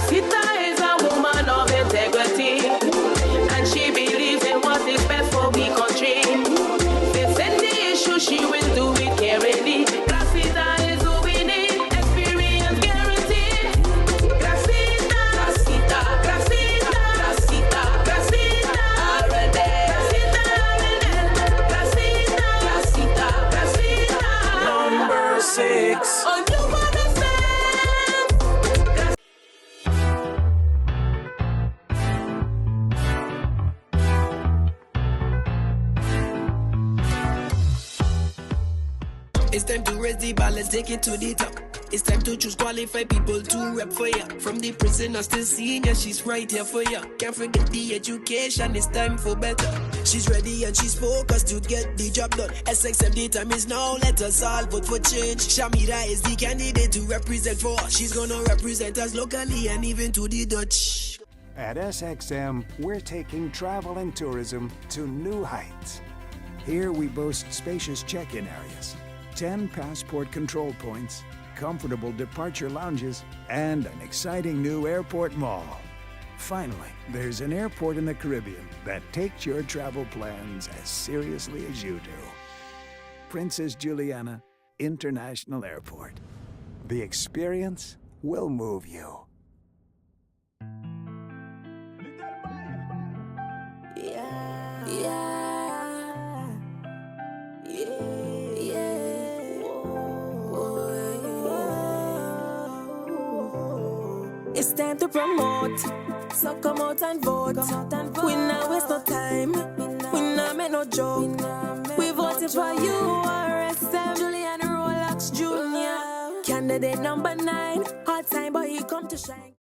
Sita is a woman of integrity, and she believes in what is best for the country. Facing the issue, she will do it carefully. Sita is who we need, experience guaranteed. Gracita, Gracita, Gracita, Gracita, Gracita, Gracita, Gracita, Gracita. Number 6. Oh, you understand? It's time to raise the bar, let's take it to the top. It's time to choose qualified people to rep for ya. From the prisoners to senior, she's right here for ya. Can't forget the education, it's time for better. She's ready and she's focused to get the job done. SXM, the time is now, let us all vote for change. Shamira is the candidate to represent for us. She's gonna represent us locally and even to the Dutch. At SXM, we're taking travel and tourism to new heights. Here we boast spacious check-in areas, 10 passport control points, comfortable departure lounges, and an exciting new airport mall. Finally, there's an airport in the Caribbean that takes your travel plans as seriously as you do. Princess Juliana International Airport. The experience will move you. It's time to promote, so come out and vote. We not waste no time, we not make no joke. We voted for you, RSM, Julian Rolex Jr. Candidate number 9, hard time but he come to shine.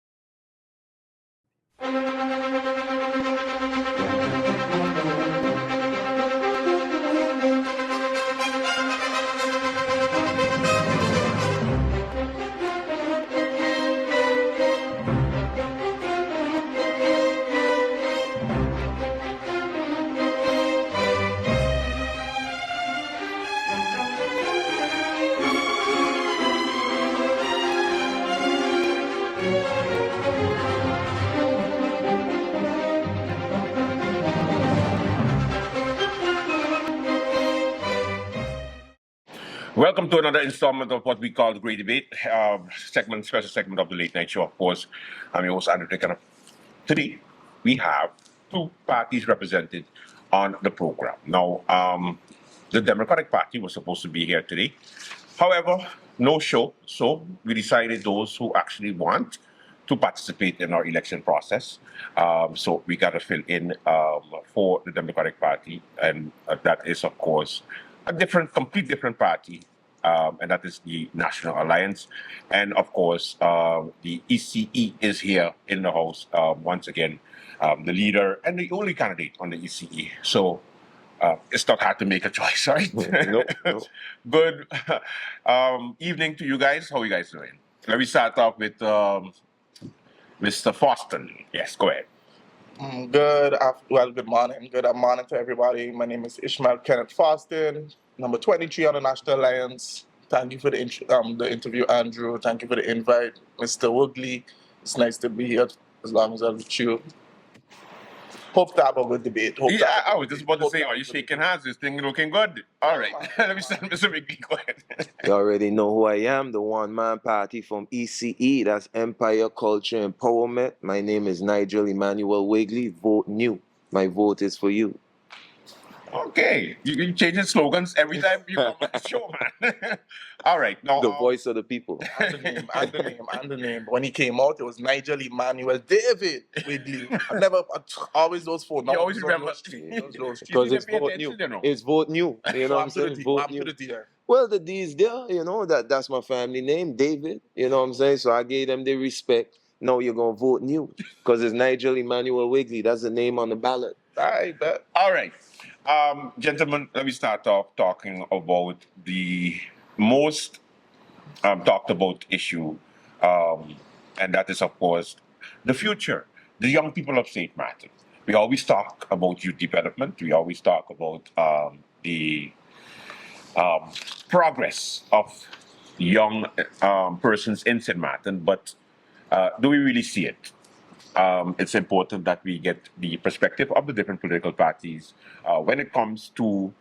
Welcome to another installment of what we call the Great Debate, special segment of the Late Night Show. Of course, I'm your host, Andrew Dickon. Today, we have two parties represented on the program. Now, the Democratic Party was supposed to be here today. However, no show, so we decided those who actually want to participate in our election process. So we got to fill in for the Democratic Party, and that is, of course, a complete different party, and that is the National Alliance. And of course, the ECE is here in the house once again, the leader and the only candidate on the ECE. So it's not hard to make a choice, right? Nope. Good evening to you guys. How are you guys doing? Let me start off with Mr. Foston. Yes, go ahead. Good morning. Good morning to everybody. My name is Ishmael Kenneth Foston, number 23 on the National Alliance. Thank you for the interview, Andrew. Thank you for the invite, Mr. Woodley. It's nice to be here as long as I'm with you. Hope to have a good debate. I was just about to say, are you shaking hands? This thing looking good. All right. Let me start, Mr. McGee. Go ahead. You already know who I am, the one-man party from ECE. That's Empire Culture Empowerment. My name is Nigel Emmanuel Wigley. Vote new. My vote is for you. Okay. You changing slogans every time you come on the show, man. All right. Now, The voice of the people. And the name. When he came out, it was Nigel Emmanuel David Wigley. Always those four. You always remember. Because it's vote new. It's vote new. You know what I'm saying? Vote new. Well, the D is there, you know, that's my family name, David. You know what I'm saying? So I gave them the respect. No, you're going to vote new. Because it's Nigel Emmanuel Wigley. That's the name on the ballot. I bet. All right. Gentlemen, let me start off talking about the most talked about issue, and that is, of course, the future, the young people of St. Martin. We always talk about youth development. We always talk about the progress of young persons in St. Martin, but Do we really see it? It's important that we get the perspective of the different political parties when it comes to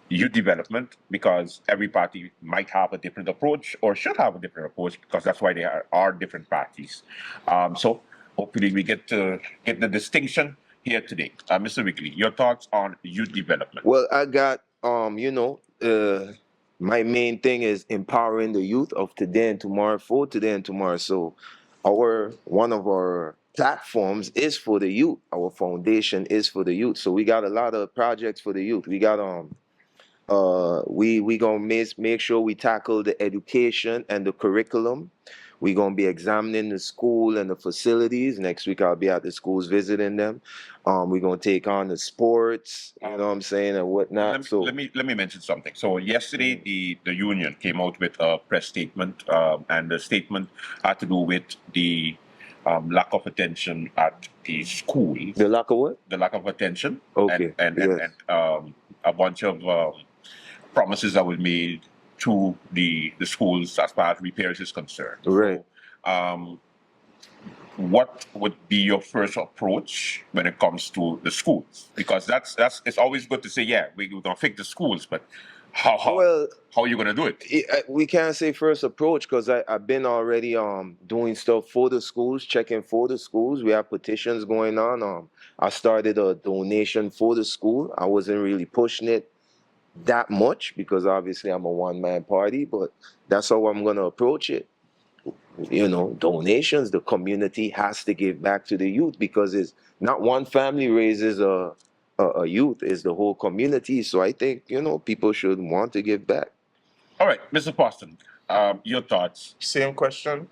youth development, because every party might have a different approach or should have a different approach, because that's why there are different parties. So hopefully we get to get the distinction here today. Mr. Wigley, your thoughts on youth development? Well, I got, my main thing is empowering the youth of today and tomorrow, for today and tomorrow. So one of our platforms is for the youth. Our foundation is for the youth. So we got a lot of projects for the youth. We got we gonna make sure we tackle the education and the curriculum. We're gonna be examining the school and the facilities. Next week I'll be at the schools visiting them. We're gonna take on the sports, you know what I'm saying, and whatnot. Let me mention something. So yesterday the union came out with a press statement, and the statement had to do with the lack of attention at the school. The lack of what? The lack of attention. Okay. And a bunch of promises that were made to the schools as far as repairs is concerned. Right. So, what would be your first approach when it comes to the schools? Because that's it's always good to say, yeah, we're gonna fix the schools, but how are you gonna do it? We can't say first approach, because I've been already doing stuff for the schools, checking for the schools. We have petitions going on. I started a donation for the school. I wasn't really pushing it that much because obviously I'm a one-man party, but that's how I'm gonna approach it. You know, donations, the community has to give back to the youth, because it's not one family raises a youth, it's the whole community. So I think, you know, people should want to give back. All right, Mr. Poston, your thoughts? Same question.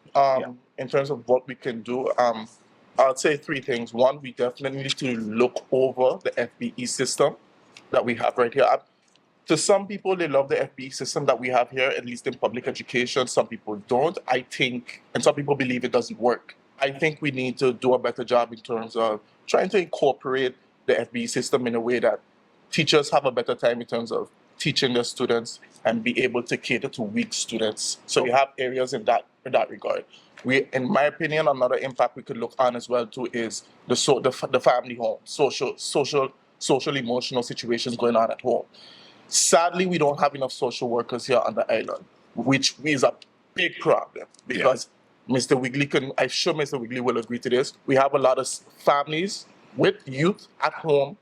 In terms of what we can do, I'll say three things. One, we definitely need to look over the FBE system that we have right here. To some people, they love the FBE system that we have here, at least in public education. Some people don't, I think, and some people believe it doesn't work. I think we need to do a better job in terms of trying to incorporate the FBE system in a way that teachers have a better time in terms of teaching their students and be able to cater to weak students. So we have areas in that regard. In my opinion, another impact we could look on as well too is the family home, social emotional situations going on at home. Sadly, we don't have enough social workers here on the island, which is a big problem because Mr. Wigley I'm sure Mr. Wigley will agree to this. We have a lot of families with youth at home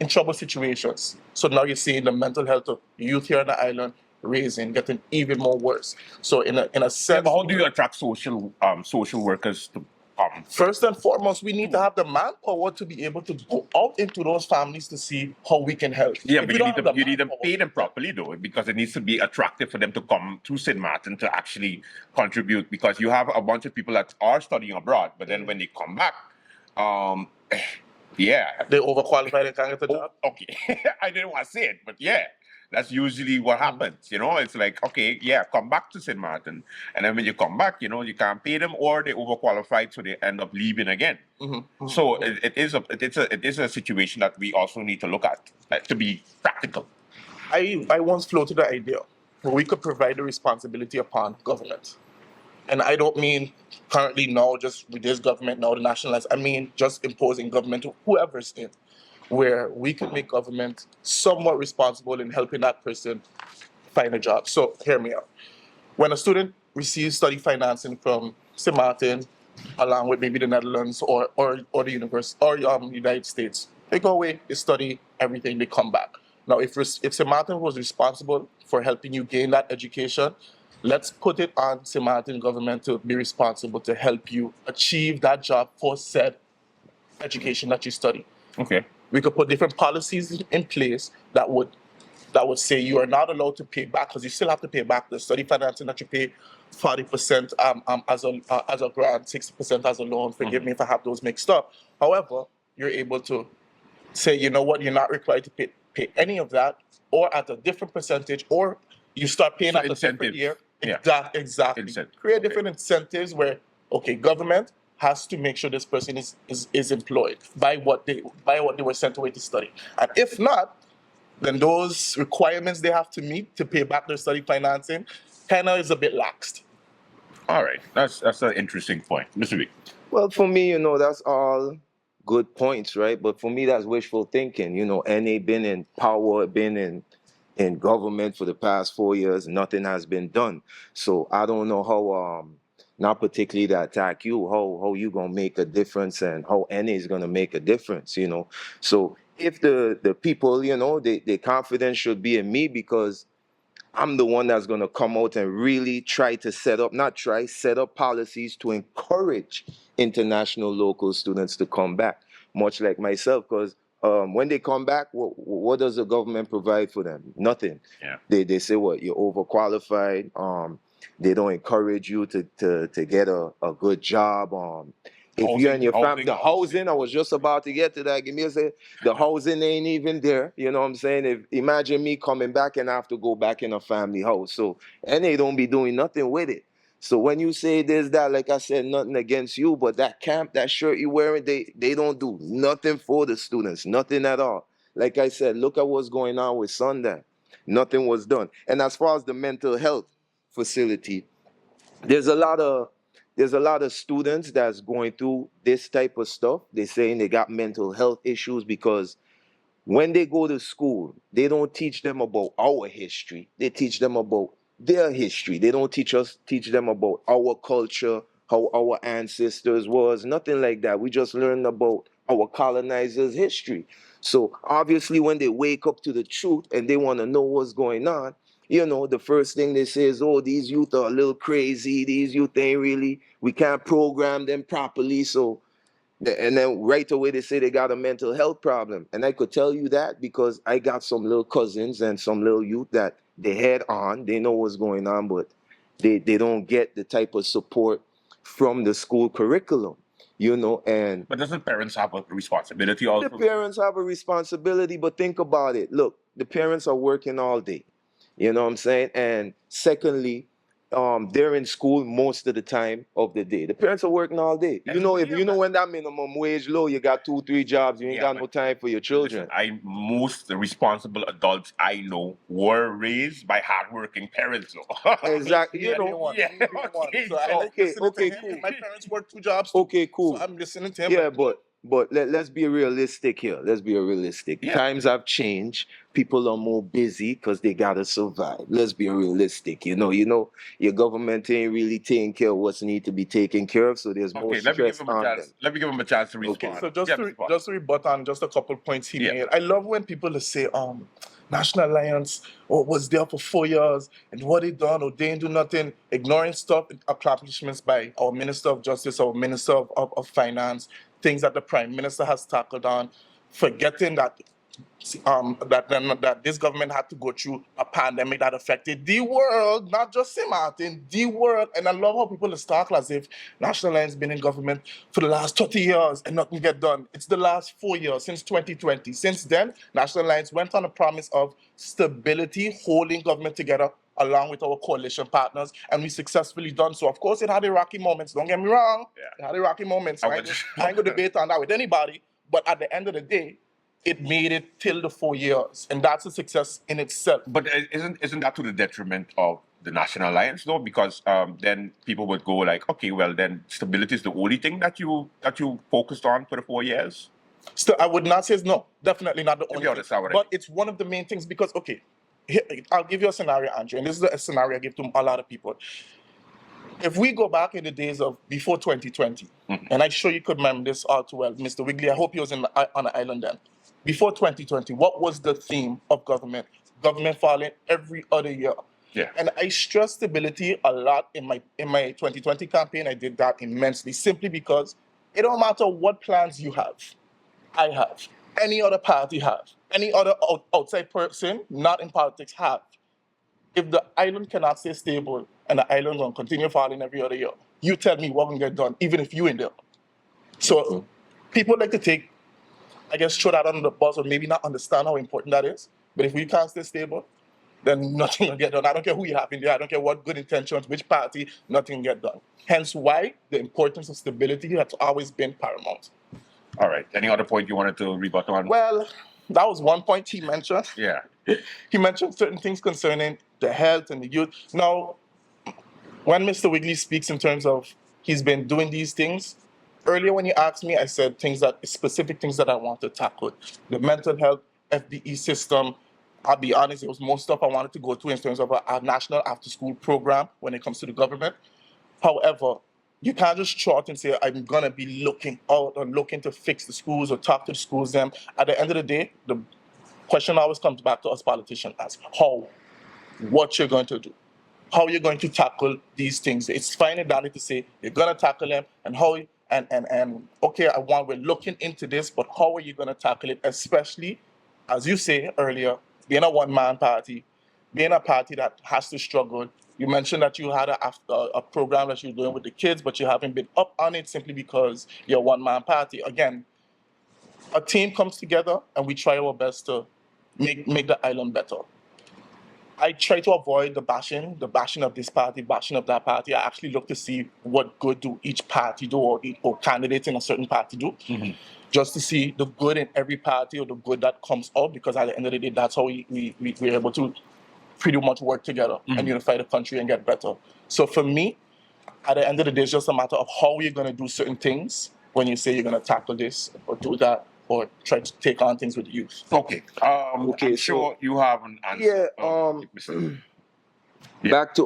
in trouble situations. So now you're seeing the mental health of youth here on the island getting even more worse. So in a sense, but how do you attract social workers to? First and foremost, we need to have the manpower to be able to go out into those families to see how we can help. Yeah, but you need to pay them properly though, because it needs to be attractive for them to come to St. Martin to actually contribute, because you have a bunch of people that are studying abroad, but then when they come back, they overqualified and can't get the job. Okay, I didn't want to say it, but yeah. That's usually what happens, you know. It's like, okay, yeah, come back to St. Martin, and then when you come back, you know, you can't pay them, or they overqualified, so they end up leaving again. Mm-hmm. So it is a situation that we also need to look at to be practical. I once floated the idea where we could provide the responsibility upon government, and I don't mean currently now just with this government now the nationalists. I mean just imposing government to whoever's in, where we can make government somewhat responsible in helping that person find a job. So hear me out. When a student receives study financing from St. Martin, along with maybe the Netherlands or the university or United States, they go away, they study everything, they come back. Now, if St. Martin was responsible for helping you gain that education, let's put it on St. Martin government to be responsible to help you achieve that job for said education that you study. Okay. We could put different policies in place that would say you are not allowed to pay back, because you still have to pay back the study financing that you pay 40% as a grant, 60% as a loan. Forgive me if I have those mixed up. However, you're able to say, you know what, you're not required to pay any of that, or at a different percentage, or you start paying at a different year. Yeah. Exactly. Create different incentives where, okay, government has to make sure this person is employed by what they were sent away to study. And if not, then those requirements they have to meet to pay back their study financing kind of is a bit laxed. All right, that's an interesting point, Mr. B. Well, for me, that's all good points, right? But for me, that's wishful thinking. NA been in power, been in government for the past 4 years, nothing has been done. So I don't know how, not particularly to attack you, how you gonna make a difference and how NA is gonna make a difference. So if the people, the confidence should be in me because I'm the one that's going to come out and really try to set up policies to encourage international local students to come back, much like myself, because when they come back, what does the government provide for them? Nothing. Yeah. They say, what, you're overqualified. They don't encourage you to get a good job. If you and your family, the housing, I was just about to get to that. Give me a second. The housing ain't even there. You know what I'm saying? Imagine me coming back and I have to go back in a family house. So, and they don't be doing nothing with it. So when you say there's that, like I said, nothing against you, but that camp, that shirt you wearing, they don't do nothing for the students, nothing at all. Like I said, look at what's going on with Sunday. Nothing was done. And as far as the mental health facility, there's a lot of students that's going through this type of stuff. They're saying they got mental health issues because when they go to school, they don't teach them about our history. They teach them about their history. They don't teach them about our culture, how our ancestors was, nothing like that. We just learn about our colonizers' history. So obviously when they wake up to the truth and they want to know what's going on, the first thing they say is, oh, these youth are a little crazy. These youth ain't really, we can't program them properly. So, and then right away they say they got a mental health problem. And I could tell you that because I got some little cousins and some little youth that they head on, they know what's going on, but they don't get the type of support from the school curriculum, and... But doesn't parents have a responsibility also? The parents have a responsibility, but think about it. Look, the parents are working all day. You know what I'm saying? And secondly, they're in school most of the time of the day. The parents are working all day. When that minimum wage low, you got 2-3 jobs, you ain't got no time for your children. Listen, most responsible adults I know were raised by hardworking parents. Exactly. Okay, cool. My parents work 2 jobs. Okay, cool. So I'm listening to him. Yeah, but let's be realistic here. Let's be realistic. Yeah. Times have changed. People are more busy because they gotta survive. Let's be realistic. Your government ain't really taking care of what's need to be taken care of. So there's more stress on them. Let me give him a chance to respond. Okay, so just to rebut on just a couple points he made. I love when people say, National Alliance was there for 4 years and what they done or they didn't do nothing, ignoring stuff, accomplishments by our Minister of Justice, our Minister of Finance, things that the Prime Minister has tackled on, forgetting that that this government had to go through a pandemic that affected the world, not just St. Martin, the world. And I love how people talk as if National Alliance been in government for the last 30 years and nothing get done. It's the last 4 years, since 2020. Since then, National Alliance went on a promise of stability, holding government together along with our coalition partners, and we successfully done so. Of course, it had the rocky moments. Don't get me wrong. Yeah. It had the rocky moments. I ain't going to debate on that with anybody. But at the end of the day, it made it till the 4 years, and that's a success in itself. But isn't that to the detriment of the National Alliance, though? Because then people would go like, okay, well, then stability is the only thing that you focused on for the 4 years? Still, I would not say no, definitely not the only thing. But it's one of the main things because, okay, here, I'll give you a scenario, Andrew, and this is a scenario I give to a lot of people. If we go back in the days of before 2020, and I'm sure you could remember this all too well, Mr. Wigley, I hope he was on the island then. Before 2020, what was the theme of government? Government falling every other year. Yeah. And I stress stability a lot in my 2020 campaign. I did that immensely, simply because it don't matter what plans you have, I have, any other party have, any other outside person not in politics have. If the island cannot stay stable and the island will continue falling every other year, you tell me what can get done, even if you in there. So people like to take, I guess, throw that under the bus or maybe not understand how important that is. But if we can't stay stable, then nothing will get done. I don't care who you have in there. I don't care what good intentions, which party, nothing will get done. Hence why the importance of stability has always been paramount. All right. Any other point you wanted to rebut on? Well, that was one point he mentioned. Yeah. He mentioned certain things concerning the health and the youth. Now, when Mr. Wigley speaks in terms of he's been doing these things, earlier when you asked me, I said specific things that I want to tackle. The mental health, FBE system. I'll be honest, it was more stuff I wanted to go to in terms of a national after-school program when it comes to the government. However, you can't just trot and say, I'm going to be looking out or looking to fix the schools or talk to the schools. At the end of the day, the question always comes back to us politicians as how, what you're going to do, how you're going to tackle these things. It's fine and dandy to say you're going to tackle them and how, and okay, we're looking into this, but how are you going to tackle it, especially, as you say earlier, being a one-man party, being a party that has to struggle. You mentioned that you had a program that you're doing with the kids, but you haven't been up on it simply because you're a one-man party. Again, a team comes together and we try our best to make the island better. I try to avoid the bashing of this party, bashing of that party. I actually look to see what good do each party do or candidates in a certain party do, just to see the good in every party or the good that comes out, because at the end of the day, that's how we're able to pretty much work together and unify the country and get better. So for me, at the end of the day, it's just a matter of how you're going to do certain things when you say you're going to tackle this or do that or try to take on things with the youth. Okay. I'm sure you have an answer. Back to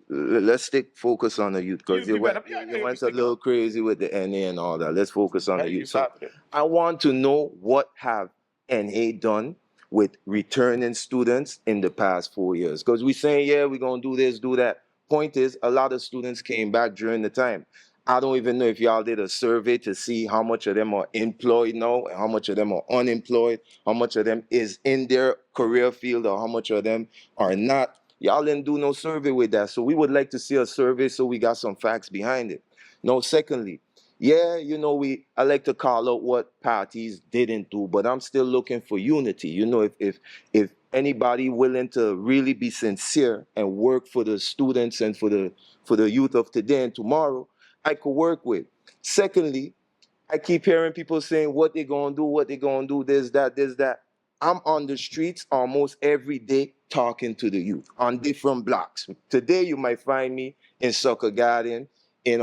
let's stick focus on the youth, because you went a little crazy with the NA and all that. Let's focus on the youth. So I want to know what have NA done with returning students in the past 4 years, because we saying, yeah, we're gonna do this, do that. Point is, a lot of students came back during the time. I don't even know if y'all did a survey to see how much of them are employed now, and how much of them are unemployed, how much of them is in their career field, or how much of them are not. Y'all didn't do no survey with that. So we would like to see a survey so we got some facts behind it. Now, secondly, yeah, you know, I like to call out what parties didn't do, but I'm still looking for unity. You know, if anybody willing to really be sincere and work for the students and for the youth of today and tomorrow, I could work with. Secondly, I keep hearing people saying what they gonna do, this, that. I'm on the streets almost every day talking to the youth on different blocks. Today you might find me in Soccer Garden, in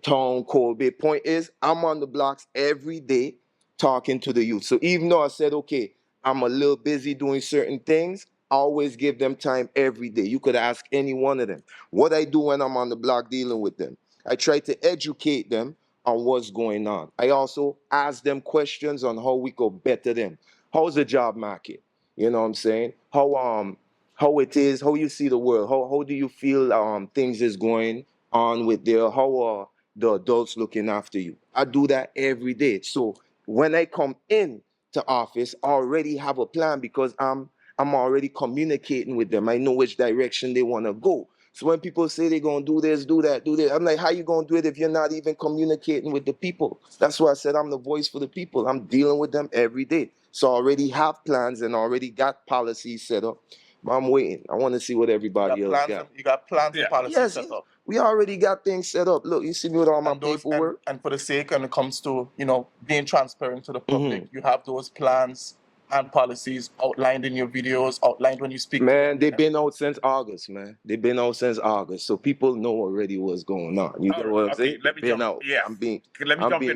Town, Colby. Point is, I'm on the blocks every day talking to the youth. So even though I said, okay, I'm a little busy doing certain things, I always give them time every day. You could ask any one of them. What I do when I'm on the block dealing with them, I try to educate them on what's going on. I also ask them questions on how we could better them. How's the job market? You know what I'm saying? How it is, how you see the world, how do you feel things is going on with how are the adults looking after you? I do that every day. So when I come in to office, I already have a plan, because I'm already communicating with them. I know which direction they want to go. So when people say they're going to do this, do that, I'm like, how you going to do it if you're not even communicating with the people? That's why I said I'm the voice for the people. I'm dealing with them every day. So I already have plans and already got policies set up. But I'm waiting. I want to see what everybody else got. You got plans and policies set up. We already got things set up. Look, you see me with all my paperwork. And for the sake, when it comes to, you know, being transparent to the public, you have those plans and policies outlined in your videos, outlined when you speak. Man, they've been out since August, man. They've been out since August, so people know already what's going on. You know what I'm saying? Let me jump. Yeah. I'm being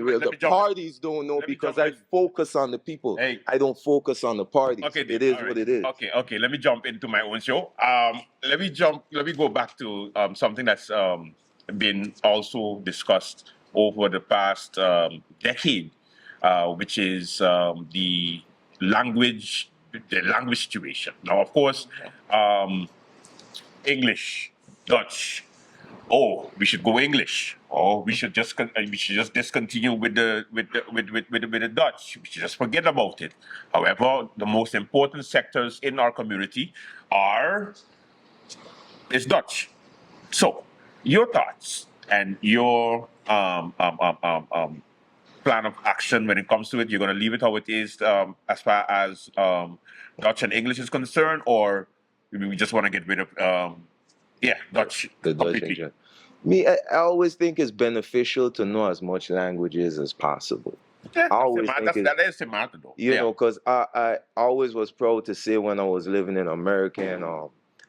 real. The parties don't know because I focus on the people. Hey. I don't focus on the parties. Okay, it is what it is. Okay. Let me jump into my own show. Let me go back to something that's been also discussed over the past decade, which is the language situation. Now, of course, English, Dutch. Oh, we should go English, or we should just discontinue with the Dutch. We should just forget about it. However, the most important sectors in our community is Dutch. So, your thoughts and your plan of action when it comes to it, you're going to leave it how it is as far as Dutch and English is concerned, or we just want to get rid of Dutch completely? Me, I always think it's beneficial to know as much languages as possible. Yeah, that is smart, though. You know, because I always was proud to say when I was living in America, and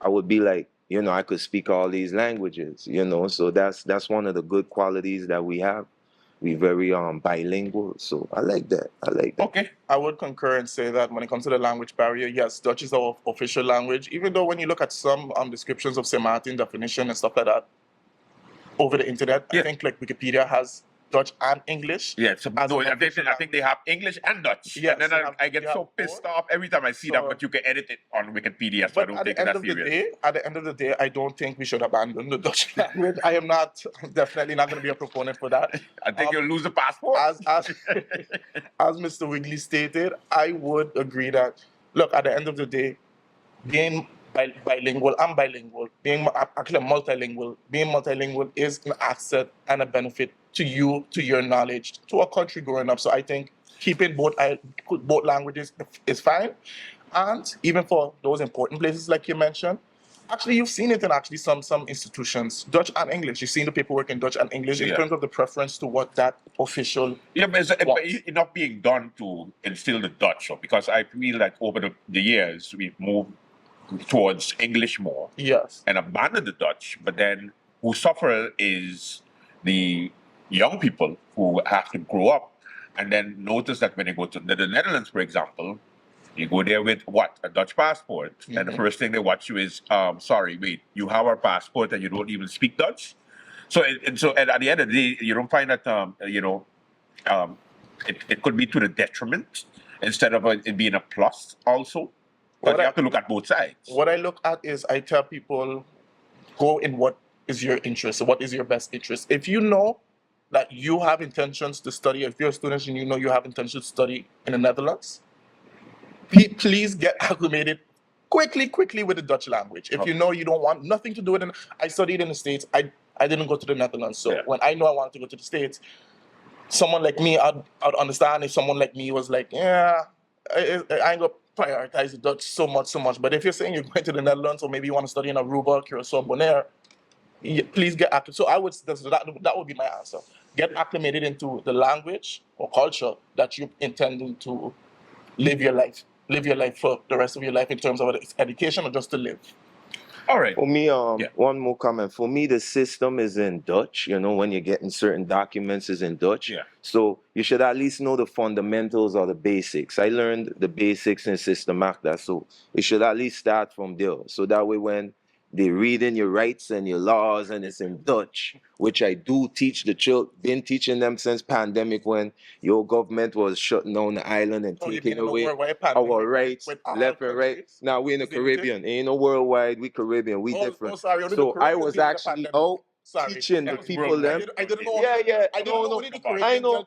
I would be like, you know, I could speak all these languages, you know, so that's one of the good qualities that we have. We very bilingual, so I like that. I like that. Okay, I would concur and say that when it comes to the language barrier, yes, Dutch is our official language. Even though when you look at some descriptions of St. Martin definition and stuff like that over the internet, I think like Wikipedia has Dutch and English. Yeah, so I think they have English and Dutch. Yes, and then I get so pissed off every time I see that, but you can edit it on Wikipedia, so I don't take it that serious. At the end of the day, I don't think we should abandon the Dutch language. I am definitely not going to be a proponent for that. I think you'll lose the passport. As Mr. Wigley stated, I would agree that, look, at the end of the day, being bilingual and bilingual, being actually multilingual, being multilingual is an asset and a benefit to you, to your knowledge, to a country growing up. So I think keeping both languages is fine. And even for those important places like you mentioned, actually you've seen it in actually some institutions, Dutch and English. You've seen the paperwork in Dutch and English in terms of the preference to what that official but it's not being done to instill the Dutch, because I feel like over the years we've moved towards English more, and abandoned the Dutch. But then who suffer is the young people who have to grow up and then notice that when they go to the Netherlands, for example, you go there with a Dutch passport, and the first thing they watch you is, sorry, wait, you have our passport and you don't even speak Dutch. So at the end of the day, you don't find that it could be to the detriment instead of it being a plus also. But you have to look at both sides. What I look at is I tell people, go in what is your interest, what is your best interest. If you know that you have intentions to study, if you're a student and you know you have intentions to study in the Netherlands, please get acclimated quickly with the Dutch language. If you know you don't want nothing to do with it, I studied in the States. I didn't go to the Netherlands. So when I know I wanted to go to the States, someone like me, I'd understand if someone like me was like, yeah, I ain't going to prioritize the Dutch so much. But if you're saying you're going to the Netherlands, or maybe you want to study in Aruba, Curacao, Bonaire, please get acclimated. So that would be my answer. Get acclimated into the language or culture that you're intending to live your life for the rest of your life in terms of education or just to live. All right. For me, one more comment. For me, the system is in Dutch. You know, when you're getting certain documents is in Dutch. Yeah. So you should at least know the fundamentals or the basics. I learned the basics in System Acta, so you should at least start from there. So that way when they read in your rights and your laws and it's in Dutch, which I do teach the children, been teaching them since pandemic when your government was shutting down the island and taking away our rights left and right. Now we're in the Caribbean. Ain't no worldwide, we Caribbean, we different. So I was actually out teaching the people them. I didn't know. I know.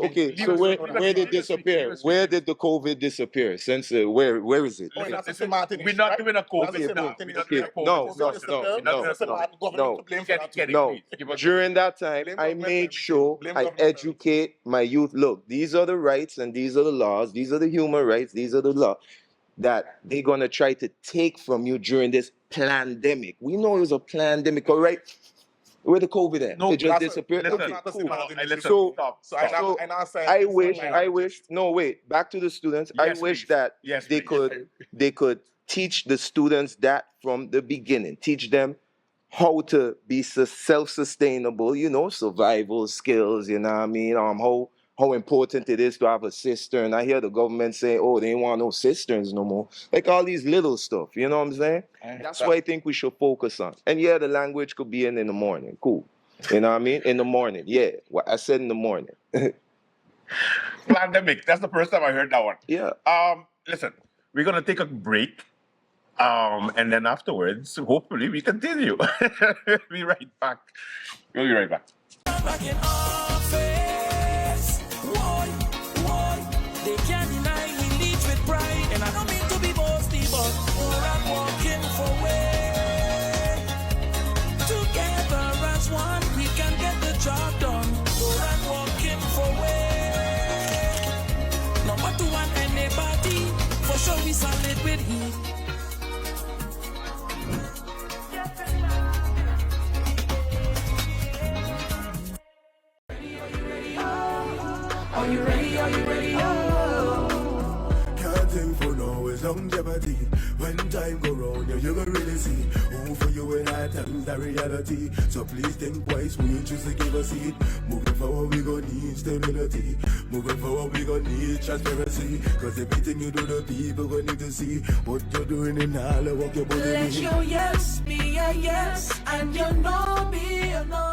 Okay, so where did it disappear? Where did the COVID disappear? Since where is it? We're not doing a COVID. No. During that time, I made sure I educate my youth. Look, these are the rights and these are the laws. These are the human rights. These are the laws that they're gonna try to take from you during this pandemic. We know it was a pandemic, all right? Where the COVID at? No, it just disappeared. I wish. No, wait. Back to the students. Yes, I wish please. that Yes, they could teach the students that from the beginning. Teach them how to be self-sustainable. You know, survival skills. You know what I mean? How important it is to have a cistern. I hear the government say, oh, they ain't want no cisterns no more. Like all these little stuff, you know what I'm saying? That's what I think we should focus on. And yeah, the language could be in the morning. Cool. You know what I mean? In the morning. Yeah, what I said in the morning. Pandemic. That's the first time I heard that one. Yeah. Listen, we're going to take a break. And then afterwards, hopefully we continue. We'll be right back. We'll be right back. Back in office. Why? They can't deny he leads with pride. And I don't mean to be boasty, but I'm walking for way. Together as one, we can get the job done. I'm walking for way. Number 2 on anybody, for sure we solid with heat. Are you ready? Can't think for no is longevity. When time go round, you gonna really see who for you and I times the reality. So please think twice when you choose to give a seat. Moving forward, we gonna need stability. Moving forward, we gonna need transparency. Cause everything you do, the people gonna need to see what you're doing in all the work you're putting in. Let your yes be a yes, and your no be a no.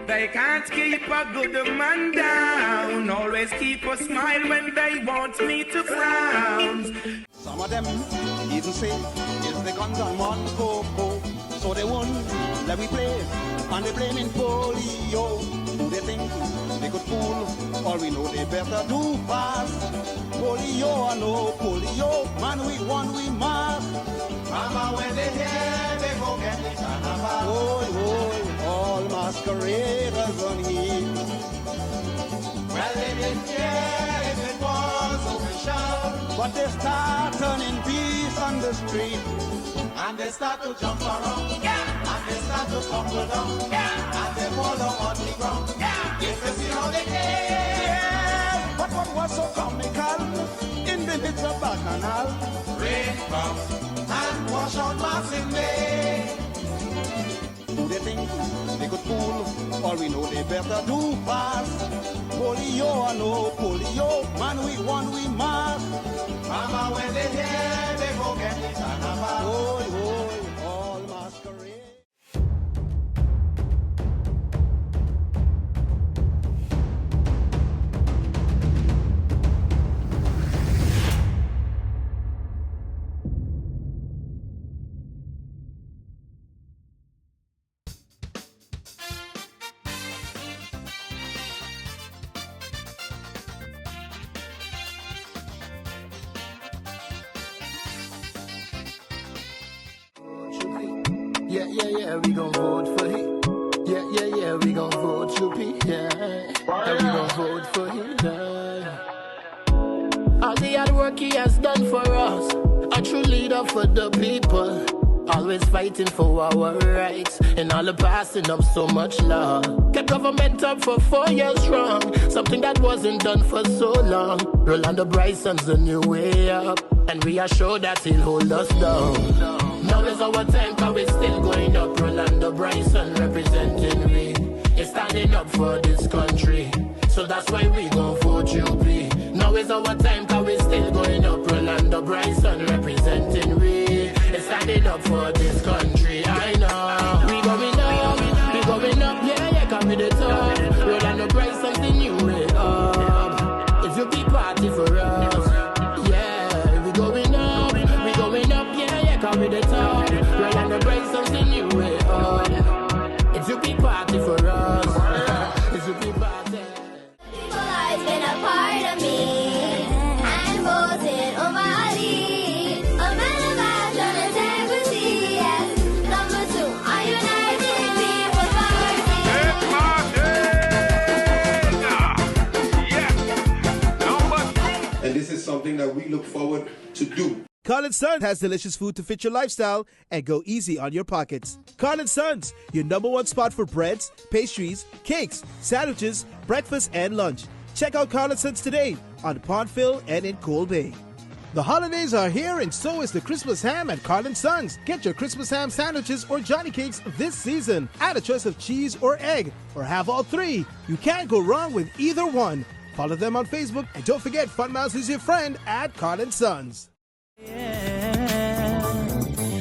They can't keep a good man down. Always keep a smile when they want me to frown. Some of them even say it's the guns on one coco. So they won't let me play. And they blaming polio. Who they think they could fool? All we know they better do fast. Polio or no polio, man we won, we must. Mama when they hear they go get the carnival. Oh, all masqueraders on here. Well they didn't care if it was official, but they start turning peace on the street. And they start to jump around, yeah. And they start to tumble down, yeah. And they fall down on the ground, yeah. Yes, they see how they came, yeah. But what was so comical in the midst of Bacchanal? Rain comes and wash out Martin Bay. Who they think they could fool? All we know they better do fast. Polio or no polio, man we won, we must. Mama when they hear they go get the carnival. Oh, all masquerade. Yeah, we gon' vote for him. Yeah, we gon' vote Chupi. Yeah, we gon' vote for him. All the hard work he has done for us, a true leader for the people. Always fighting for our rights, and all the passing up so much love. Kept government up for 4 years strong, something that wasn't done for so long. Rolando Bryson's the new way up, and we are sure that he'll hold us down. Now is our time, cause we're still going up. Rolando Bryson representing we is standing up for this country. So that's why we gon' vote you, please. Now is our time, cause we're still going up. Rolando Bryson representing we is standing up for this country. I know we going up, yeah, cause we the top. Rolando Bryson's the new way up. If you be party for us, yeah, we going up, yeah, cause we the top. Rolando Bryson's the new way up. If you be party for us, if you be party. People has been a part of me and voted over Ali. A man of action and integrity, yes. Number 2, a united people party. And this is something that we look forward to do. Carl & Sons has delicious food to fit your lifestyle and go easy on your pockets. Carl & Sons, your #1 spot for breads, pastries, cakes, sandwiches, breakfast, and lunch. Check out Carl & Sons today on Pondville and in Coal Bay. The holidays are here and so is the Christmas ham at Carl & Sons. Get your Christmas ham sandwiches or Johnny cakes this season. Add a choice of cheese or egg or have all three. You can't go wrong with either one. Follow them on Facebook and don't forget Fun Miles is your friend at Carl & Sons.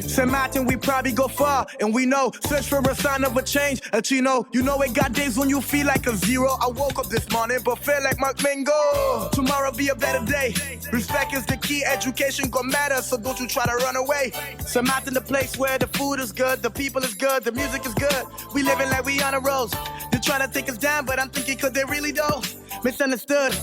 St. Martin, we probably go far, and we know, search for a sign of a change. And you know it got days when you feel like a zero. I woke up this morning, but feel like Mark Mingo. Tomorrow be a better day. Respect is the key, education gon' matter, so don't you try to run away. St. Martin, the place where the food is good, the people is good, the music is good. We living like we on a road. They're trying to take us down, but I'm thinking cause they really don't. Misunderstood.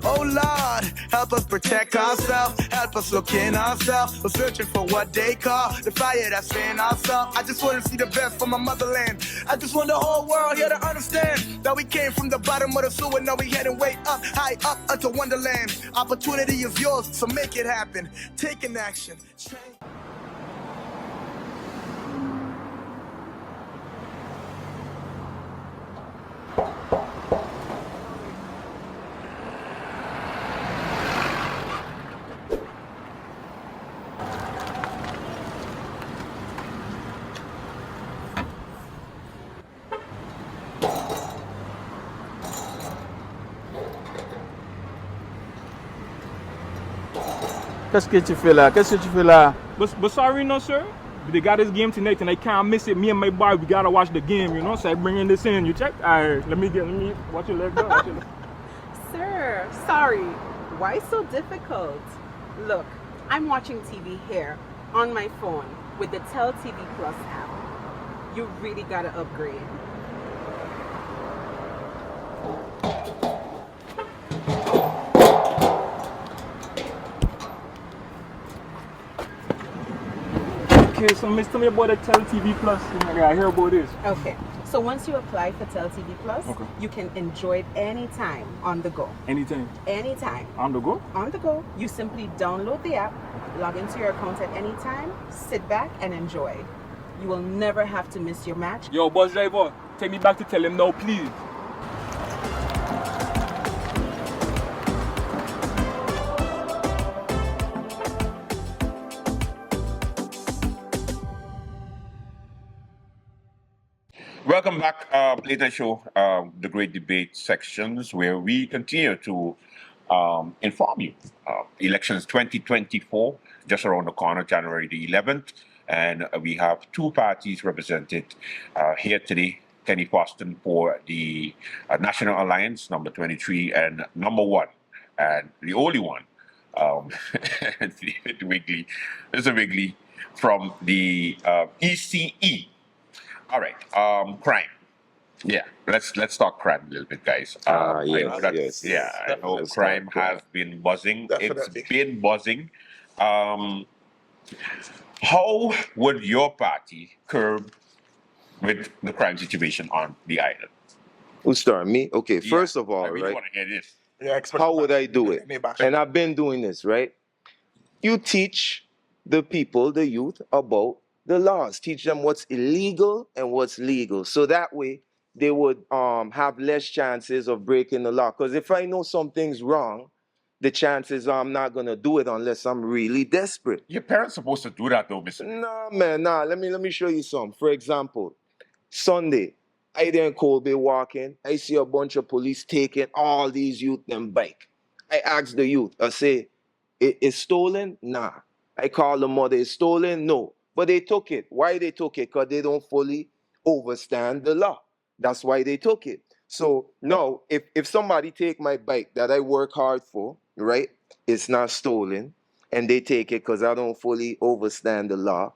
Oh Lord, help us protect ourselves, help us look in ourselves. We're searching for what they call the fire that's in ourselves. I just want to see the best for my motherland. I just want the whole world here to understand that we came from the bottom of the sewer, now we heading way up, high up unto Wonderland. Opportunity is yours, so make it happen. Take an action. Qu'est-ce que tu fais là? Qu'est-ce que tu fais là? But sorry, no sir. They got this game tonight and I can't miss it. Me and my boy, we gotta watch the game, you know. So I bringing this in. You check? Alright, let me watch your leg go. Watch your leg. Sir, sorry. Why so difficult? Look, I'm watching TV here on my phone with the Tell TV Plus app. You really gotta upgrade. Okay, so Miss, tell me about the Tell TV Plus. I hear about this. Okay, so once you apply for Tell TV Plus, you can enjoy it anytime on the go. Anytime? Anytime. On the go? On the go. You simply download the app, log into your account at any time, sit back and enjoy. You will never have to miss your match. Yo, bus driver, take me back to tell him now, please. Welcome back, Late Night Show, the great debate sections where we continue to inform you. Elections 2024, just around the corner, January the 11th, and we have two parties represented here today. Kenny Foston for the National Alliance, number 23, and number 1, and the only one, David Wigley, Mr. Wigley from the ECE. All right, crime. Yeah, let's talk crime a little bit, guys. Yes. Yeah, I know crime has been buzzing. Definitely. It's been buzzing. How would your party curb with the crime situation on the island? Who start? Me? Okay, first of all, I really right? want to hear this. Yeah, How would I do it? And I've been doing this, right? You teach the people, the youth, about the laws. Teach them what's illegal and what's legal. So that way they would have less chances of breaking the law. Because if I know something's wrong, the chances are I'm not gonna do it unless I'm really desperate. Your parents supposed to do that though, Mr. Nah, man, nah. Let me show you some. For example, Sunday, I there in Colby walking. I see a bunch of police taking all these youth them bike. I ask the youth, I say, it's stolen? Nah. I call the mother, it's stolen? No. But they took it. Why they took it? Because they don't fully understand the law. That's why they took it. So now, if somebody take my bike that I work hard for, right? It's not stolen, and they take it because I don't fully understand the law,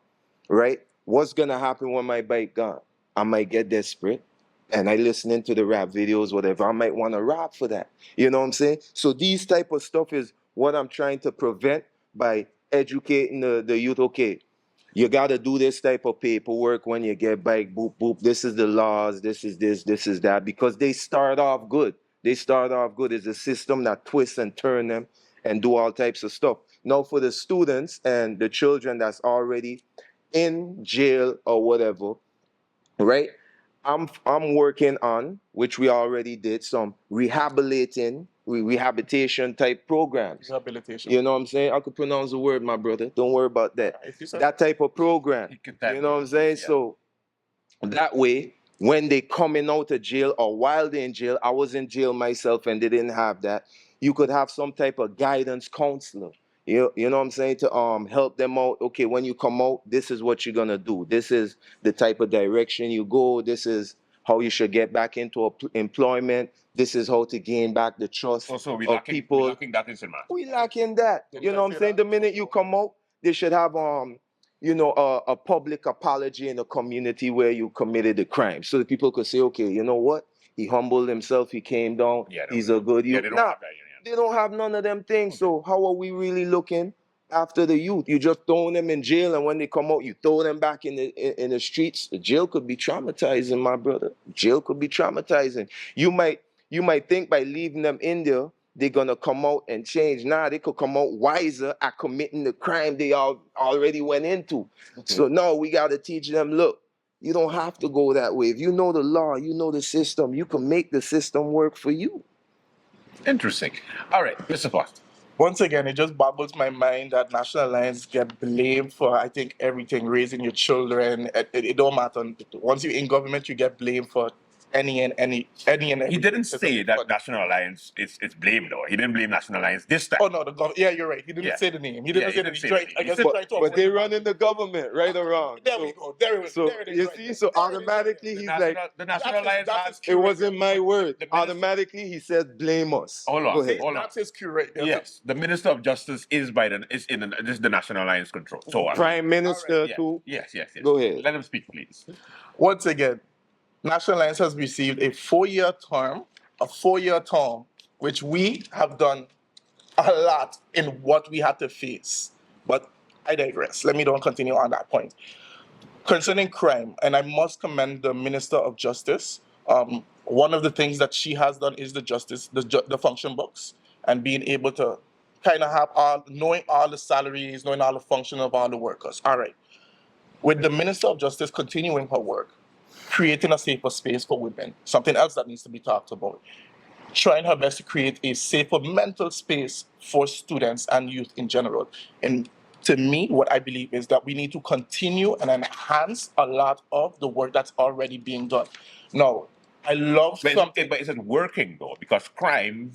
right? What's gonna happen when my bike gone? I might get desperate, and I listening to the rap videos, whatever. I might want to rap for that. You know what I'm saying? So these type of stuff is what I'm trying to prevent by educating the youth. Okay, you got to do this type of paperwork when you get bike, boop, boop. This is the laws, this is this is that, because they start off good. They start off good. It's a system that twists and turn them and do all types of stuff. Now for the students and the children that's already in jail or whatever, right? I'm working on, which we already did, some rehabilitation type programs. Rehabilitation. You know what I'm saying? I could pronounce the word, my brother. Don't worry about that. That type of program. You know what I'm saying? Yeah. So that way, when they coming out of jail or while they're in jail, I was in jail myself and they didn't have that. You could have some type of guidance counselor. You know what I'm saying? To help them out. Okay, when you come out, this is what you're gonna do. This is the type of direction you go. This is how you should get back into employment. This is how to gain back the trust So we of people. We lacking that in Sinma. We lacking that. You know what I'm saying? The minute you come out, they should have a public apology in the community where you committed the crime, so that people could say, okay, you know what? He humbled himself. He came down. Yeah, he's a good youth. They don't have none of them things. So how are we really looking after the youth? You just throw them in jail, and when they come out, you throw them back in the streets. The jail could be traumatizing, my brother. Jail could be traumatizing. You might think by leaving them in there, they're gonna come out and change. Nah, they could come out wiser at committing the crime they already went into. Okay. So now we gotta teach them, look, you don't have to go that way. If you know the law, you know the system, you can make the system work for you. Interesting. All right, Mr. Foster. Once again, it just boggles my mind that National Alliance get blamed for, I think, everything, raising your children. It don't matter. Once you're in government, you get blamed for any and He didn't say that National Alliance is blamed, though. He didn't blame National Alliance this time. Oh no, yeah, you're right. He didn't say the name. He didn't say the name. I guess but they run in the government, right or wrong. There we go. There you see, so automatically he's like, the National Alliance has. It wasn't my word. Automatically he said blame us. Hold on. Go ahead. That's his cue right there. Yes, the Minister of Justice is this is the National Alliance control. So Prime Minister too. Yes. Go ahead. Let him speak, please. Once again, National Alliance has received a 4-year term, which we have done a lot in what we had to face. But I digress. Let me don't continue on that point. Concerning crime, and I must commend the Minister of Justice. One of the things that she has done is the function books, and being able to kind of have knowing all the salaries, knowing all the function of all the workers. All right. With the Minister of Justice continuing her work, creating a safer space for women, something else that needs to be talked about. Trying her best to create a safer mental space for students and youth in general. And to me, what I believe is that we need to continue and enhance a lot of the work that's already being done. Now, I love something. But is it working, though? Because crime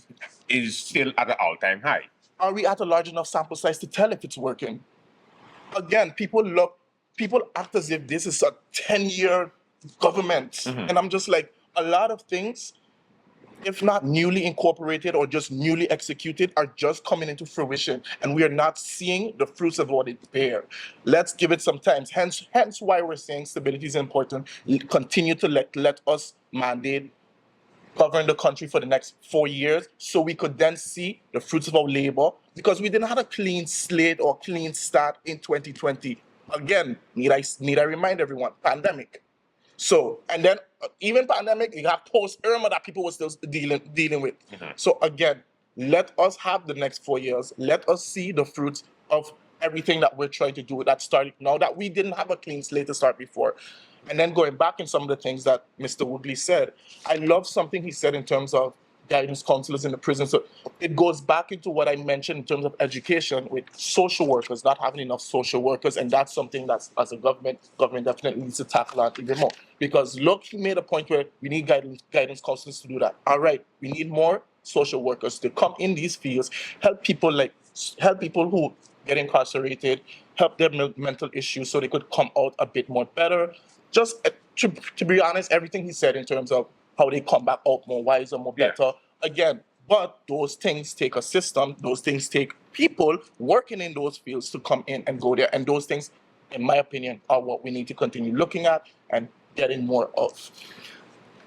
is still at an all-time high. Are we at a large enough sample size to tell if it's working? Again, people act as if this is a 10-year government. Mm-hmm. And I'm just like, a lot of things, if not newly incorporated or just newly executed, are just coming into fruition, and we are not seeing the fruits of what it bear. Let's give it some time. Hence why we're saying stability is important. Continue to let us mandate govern the country for the next 4 years, so we could then see the fruits of our labor, because we didn't have a clean slate or clean start in 2020. Again, need I remind everyone, pandemic. So, and then even pandemic, you have post-Irma that people were still dealing with. Mm-hmm. So again, let us have the next 4 years. Let us see the fruits of everything that we're trying to do that started now that we didn't have a clean slate to start before. And then going back in some of the things that Mr. Woodley said, I love something he said in terms of guidance counselors in the prison. So it goes back into what I mentioned in terms of education with social workers, not having enough social workers. And that's something that's, as a government definitely needs to tackle that even more. Because look, he made a point where we need guidance counselors to do that. All right, we need more social workers to come in these fields, help people who get incarcerated, help their mental issues so they could come out a bit more better. Just to be honest, everything he said in terms of how they come back out more wiser, more better. Again, but those things take a system. Those things take people working in those fields to come in and go there. And those things, in my opinion, are what we need to continue looking at and getting more of.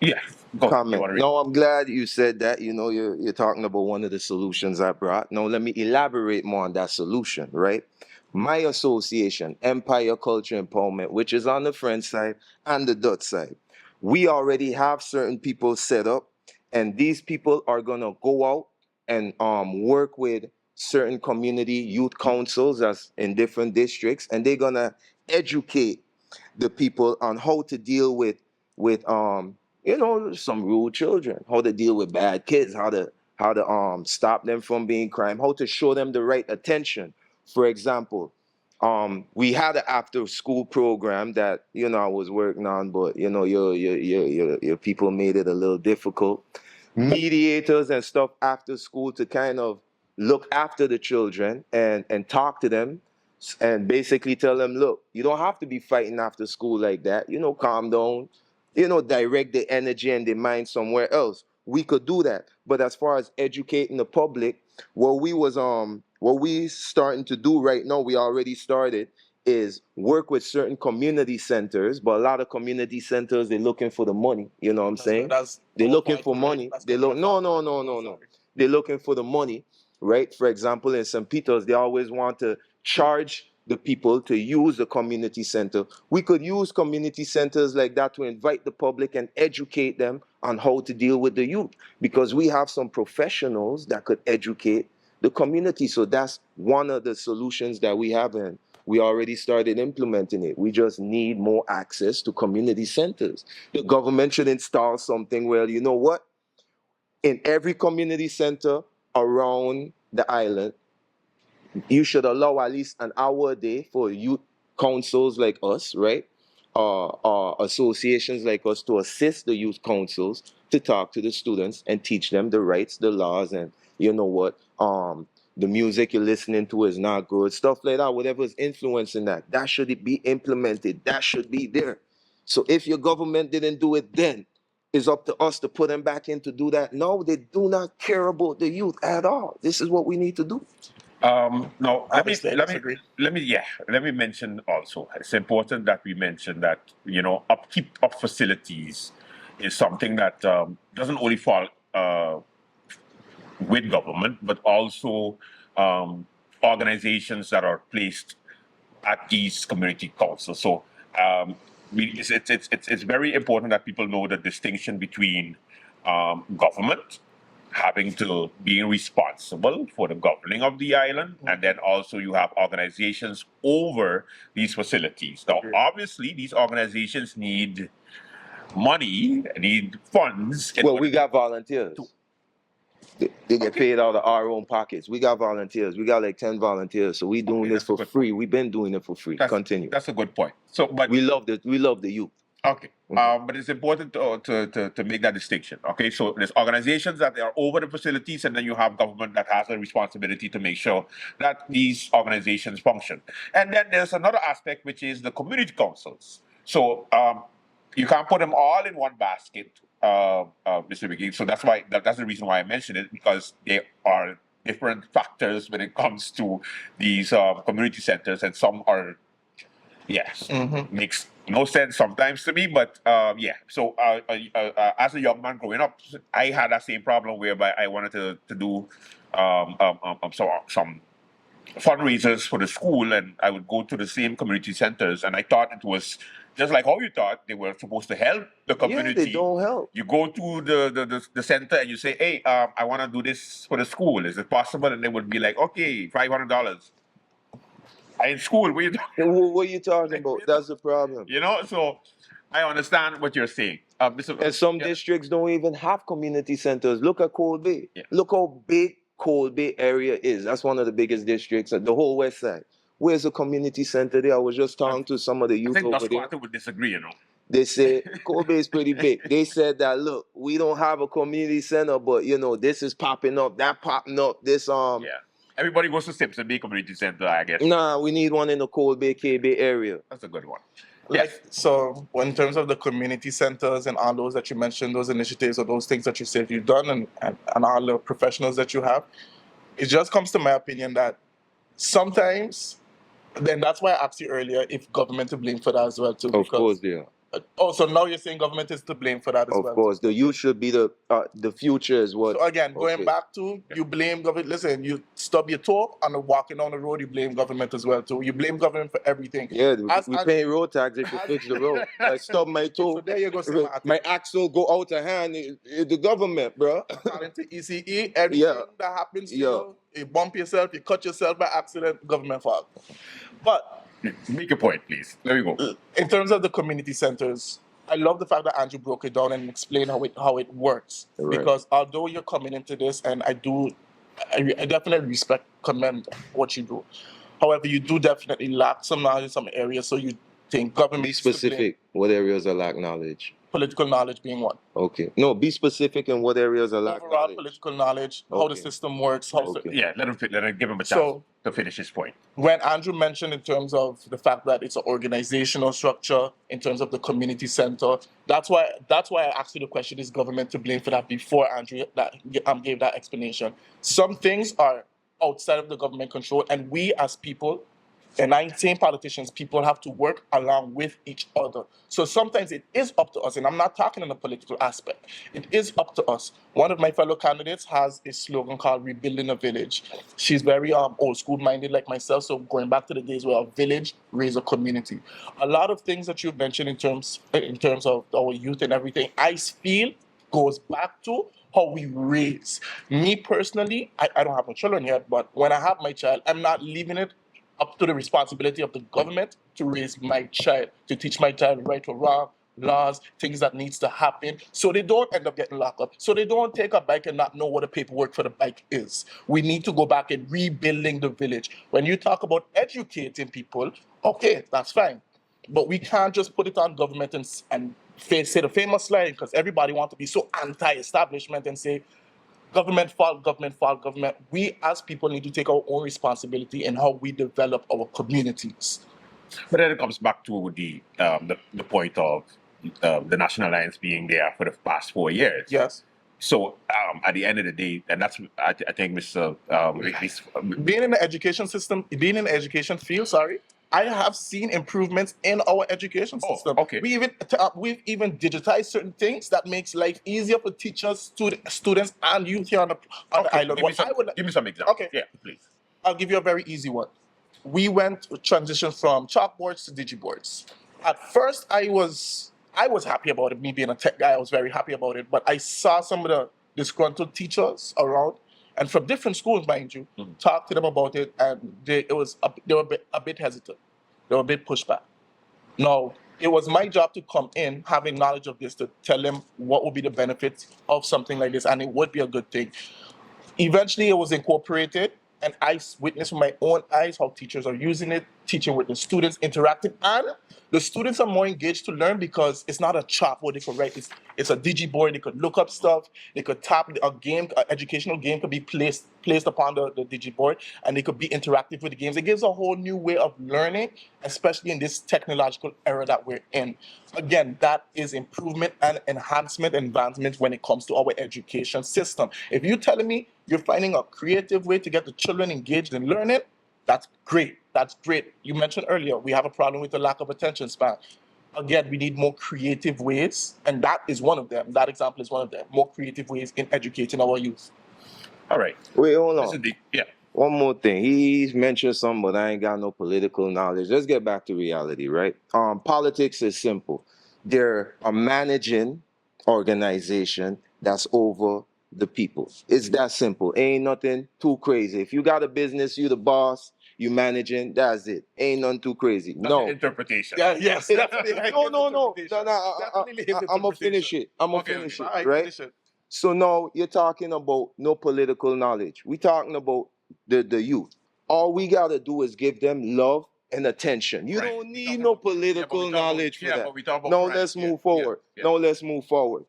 Yeah. Comment. No, I'm glad you said that. You know, you're talking about one of the solutions I brought. Now, let me elaborate more on that solution, right? My association, Empire Culture Empowerment, which is on the French side and the Dutch side, we already have certain people set up, and these people are going to go out and work with certain community youth councils as in different districts, and they're going to educate the people on how to deal with some rude children, how to deal with bad kids, how to stop them from being crime, how to show them the right attention. For example, we had an after-school program that I was working on, but your people made it a little difficult. Mediators and stuff after school to kind of look after the children and talk to them and basically tell them, look, you don't have to be fighting after school like that. Calm down. Direct the energy and the mind somewhere else. We could do that. But as far as educating the public, what we starting to do right now, we already started, is work with certain community centers. But a lot of community centers, they're looking for the money. You know what I'm saying? They're looking for money. No. They're looking for the money, right? For example, in St. Peter's, they always want to charge the people to use the community center. We could use community centers like that to invite the public and educate them on how to deal with the youth, because we have some professionals that could educate the community. So that's one of the solutions that we have, and we already started implementing it. We just need more access to community centers. The government should install something where, you know what? In every community center around the island, you should allow at least an hour a day for youth councils like us, right? associations like us to assist the youth councils to talk to the students and teach them the rights, the laws, and you know what, the music you're listening to is not good, stuff like that, whatever is influencing that should be implemented, that should be there. So if your government didn't do it then, it's up to us to put them back in to do that. No, they do not care about the youth at all. This is what we need to do. No, let me mention also. It's important that we mention that, you know, upkeep of facilities is something that doesn't only fall with government, but also organizations that are placed at these community councils. So it's very important that people know the distinction between government having to being responsible for the governing of the island, and then also you have organizations over these facilities. Now, obviously, these organizations need money, need funds. Well, we got volunteers. They get paid out of our own pockets. We got volunteers. We got like 10 volunteers. So we doing this for free. We've been doing it for free. Continue. That's a good point. So, but we love the youth. Okay. But it's important to make that distinction. Okay. So there's organizations that are over the facilities, and then you have government that has a responsibility to make sure that these organizations function. And then there's another aspect, which is the community councils. So you can't put them all in one basket, Mr. McGee. So that's the reason why I mentioned it, because they are different factors when it comes to these community centers, and some are, yes, makes no sense sometimes to me, but yeah. So as a young man growing up, I had that same problem whereby I wanted to do some fundraisers for the school, and I would go to the same community centers, and I thought it was just like how you thought they were supposed to help the community. Yeah, they don't help. You go to the center and you say, hey, I want to do this for the school. Is it possible? And they would be like, okay, $500. In school, what are you talking about? That's the problem. You know, so I understand what you're saying. And some districts don't even have community centers. Look at Cold Bay. Yeah. Look how big Cold Bay area is. That's one of the biggest districts at the whole west side. Where's the community center there? I was just talking to some of the youth over there. I think would disagree, you know. They say Cold Bay is pretty big. They said that, look, we don't have a community center, but you know, this is popping up, that popping up, this Yeah. Everybody goes to Simpson Bay Community Center, I guess. Nah, we need one in the Cold Bay, K-Bay area. That's a good one. Yes. So in terms of the community centers and all those that you mentioned, those initiatives or those things that you said you've done and all the professionals that you have, it just comes to my opinion that sometimes, then that's why I asked you earlier if government to blame for that as well too. Of course they are. Oh, so now you're saying government is to blame for that as well? Of course, the youth should be the future is what. So again, going back to, you blame government. Listen, you stub your toe and walking down the road, you blame government as well too. You blame government for everything. Yeah, we pay road tax if you fix the road. I stub my toe. So there you go. My axle go out of hand. The government, bro. According to ECE, everything that happens to you bump yourself, you cut yourself by accident, government fault. But make a point, please. There we go. In terms of the community centers, I love the fact that Andrew broke it down and explained how it works. Right. Because although you're coming into this, and I definitely commend what you do. However, you do definitely lack some knowledge in some areas. So you think government... Be specific. What areas are lack knowledge? Political knowledge being one. Okay. No, be specific in what areas are lack overall knowledge. Political knowledge, how the system works. Yeah, let him give him a chance to finish his point. When Andrew mentioned in terms of the fact that it's an organizational structure, in terms of the community center, that's why I asked you the question, is government to blame for that, before Andrew gave that explanation. Some things are outside of the government control, and we as people, and I'm saying politicians, people have to work along with each other. So sometimes it is up to us, and I'm not talking in a political aspect. It is up to us. One of my fellow candidates has a slogan called Rebuilding a Village. She's very old school minded like myself, so going back to the days where a village raised a community. A lot of things that you've mentioned in terms of our youth and everything, I feel goes back to how we raise. Me personally, I don't have my children yet, but when I have my child, I'm not leaving it up to the responsibility of the government to raise my child, to teach my child right or wrong, laws, things that needs to happen, so they don't end up getting locked up, so they don't take a bike and not know what the paperwork for the bike is. We need to go back and rebuilding the village. When you talk about educating people, okay, that's fine. But we can't just put it on government and say the famous line, because everybody wants to be so anti-establishment and say government fault, government fault, government. We as people need to take our own responsibility in how we develop our communities. But then it comes back to the point of the National Alliance being there for the past 4 years. Yes. So at the end of the day, and that's I think Mr. Being in the education system, being in the education field, I have seen improvements in our education system. Okay. We've even digitized certain things that makes life easier for teachers, students, and youth here on the island. Give me some examples. Okay. Yeah, please. I'll give you a very easy one. We went to transition from chalkboards to digiboards. At first, I was happy about it. Me being a tech guy, I was very happy about it. But I saw some of the disgruntled teachers around, and from different schools, mind you, talk to them about it, and they were a bit hesitant. They were a bit pushed back. Now, it was my job to come in, having knowledge of this, to tell them what would be the benefits of something like this, and it would be a good thing. Eventually, it was incorporated, and I witnessed with my own eyes how teachers are using it, teaching with the students, interacting, and the students are more engaged to learn because it's not a chalkboard they could write. It's a digiboard. They could look up stuff. They could tap a game. An educational game could be placed upon the digiboard, and they could be interactive with the games. It gives a whole new way of learning, especially in this technological era that we're in. Again, that is improvement and enhancement, advancement when it comes to our education system. If you're telling me you're finding a creative way to get the children engaged in learning, that's great. That's great. You mentioned earlier, we have a problem with the lack of attention span. Again, we need more creative ways, and that is one of them. That example is one of them. More creative ways in educating our youth. All right. Wait, hold on. Yeah. One more thing. He's mentioned something, but I ain't got no political knowledge. Let's get back to reality, right? Politics is simple. They're a managing organization that's over the people. It's that simple. Ain't nothing too crazy. If you got a business, you the boss, you managing, that's it. Ain't nothing too crazy. No interpretation. Yeah, yes, definitely. No. I'm gonna finish it. Right? So now you're talking about no political knowledge. We're talking about the youth. All we gotta do is give them love and attention. You don't need no political knowledge for that. Now let's move forward. Now let's move forward.